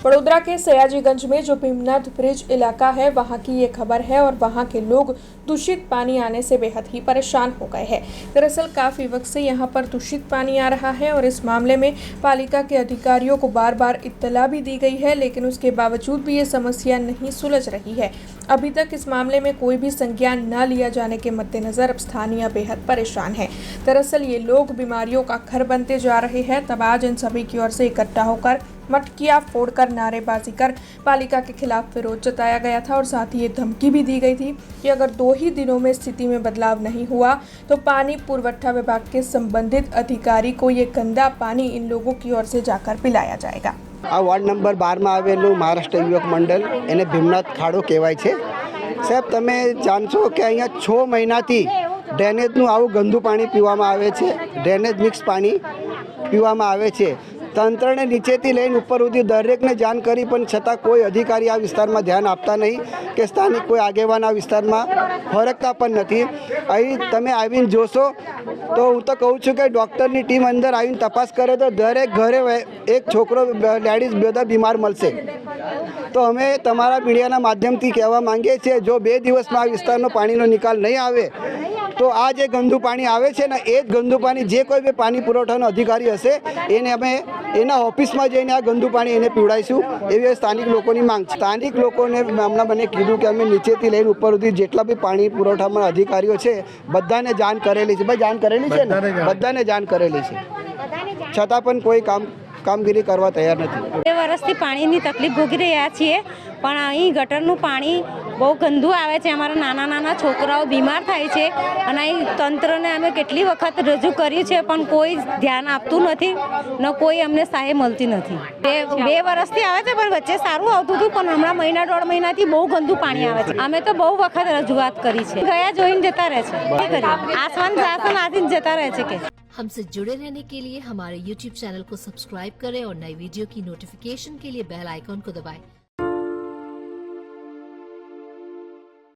वडोदरा के सयाजीगंज में जो भीमनाथ ब्रिज इलाका है वहां की ये खबर है और वहां के लोग दूषित पानी आने से बेहद ही परेशान हो गए हैं। दरअसल काफी वक्त से यहां पर दूषित पानी आ रहा है और इस मामले में पालिका के अधिकारियों को बार बार इत्तला भी दी गई है, लेकिन उसके बावजूद भी ये समस्या नहीं सुलझ रही है। अभी तक इस मामले में कोई भी संज्ञान न लिया जाने के मद्देनजर अब स्थानीय बेहद परेशान है। दरअसल ये लोग बीमारियों का घर बनते जा रहे हैं। तब आज इन सभी की ओर से इकट्ठा होकर मटकियां फोड़कर नारेबाजी कर पालिका के खिलाफ विरोध जताया गया था और साथ ही ये धमकी भी दी गई थी कि अगर 2 ही दिनों में स्थिति में बदलाव नहीं हुआ तो पानी पुरवठा विभाग के संबंधित अधिकारी को ये गंदा पानी इन लोगों की ओर से जाकर पिलाया जाएगा। आ वार्ड नंबर 12 में आवेलू महाराष्ट्र युवक मंडल एने भीमनाथ खाड़ो कहेवाय छे। साहेब तमे जाणशो के अहींया 6 महीनाथी ड्रेनेजनुं आवुं गंदू पाणी पीवामां आवे छे। ड्रेनेज मिक्स पाणी पीवामां आवे छे। तंत्रने नीचेથી લઈને ઉપર સુધી દરેકને જાણ કરી પણ છતાં કોઈ અધિકારી આ વિસ્તારમાં ધ્યાન આપતા નહીં કે સ્થાનિક કોઈ આગેવાન આ વિસ્તારમાં ફરકતા પણ નથી। અહીં તમે આવીને જોશો તો હું તો કહું છું કે ડૉક્ટરની ટીમ અંદર આવીને તપાસ કરે તો દરેક ઘરે એક છોકરો લેડીઝ બધા બીમાર મળશે। તો અમે તમારા મીડિયાના માધ્યમથી કહેવા માંગીએ છીએ જો 2 દિવસમાં આ વિસ્તારનો પાણીનો નિકાલ નહીં આવે તો આ જે ગંદુ પાણી આવે છે ને એ જ ગંદુ પાણી જે કોઈ બી પાણી પુરવઠાનો અધિકારી હશે એને અમે એના ઓફિસમાં જઈને આ ગંદુ પાણી એને પીવડાવીશું એવી સ્થાનિક લોકોની માંગ છે। સ્થાનિક લોકોને હમણાં મને કીધું કે અમે નીચેથી લઈને ઉપર સુધી જેટલા બી પાણી પુરવઠામાં અધિકારીઓ છે બધાને જાણ કરેલી છે। ભાઈ જાણ કરેલી છે ને બધાને જાણ કરેલી છે છતાં પણ કોઈ કામગીરી કરવા તૈયાર નથી। 2 વર્ષથી પાણીની તકલીફ ભોગવી રહ્યા છીએ પણ અહીં ગટરનું પાણી બહુ ગંદુ આવે છે। અમારા નાના નાના છોકરાઓ બીમાર થાય છે અને અહીં તંત્રને અમે કેટલી વખત રજૂ કરી છે પણ કોઈ ધ્યાન આપતું નથી ને કોઈ અમને સહાય મળતી નથી। 2 વર્ષથી આવે છે પણ વચ્ચે સારું આવતું હતું પણ હમણાં મહિના 1.5 મહિનાથી બહુ ગંદુ પાણી આવે છે। અમે તો બહુ વખત રજૂઆત કરી છે ગયા જોઈને जता रहे છે आसमान शासन आदि जता रहे છે કે हमसे जुड़े रहने के लिए हमारे YouTube चैनल को सब्सक्राइब करें और नई वीडियो की नोटिफिकेशन के लिए बेल आइकॉन को दबाएं।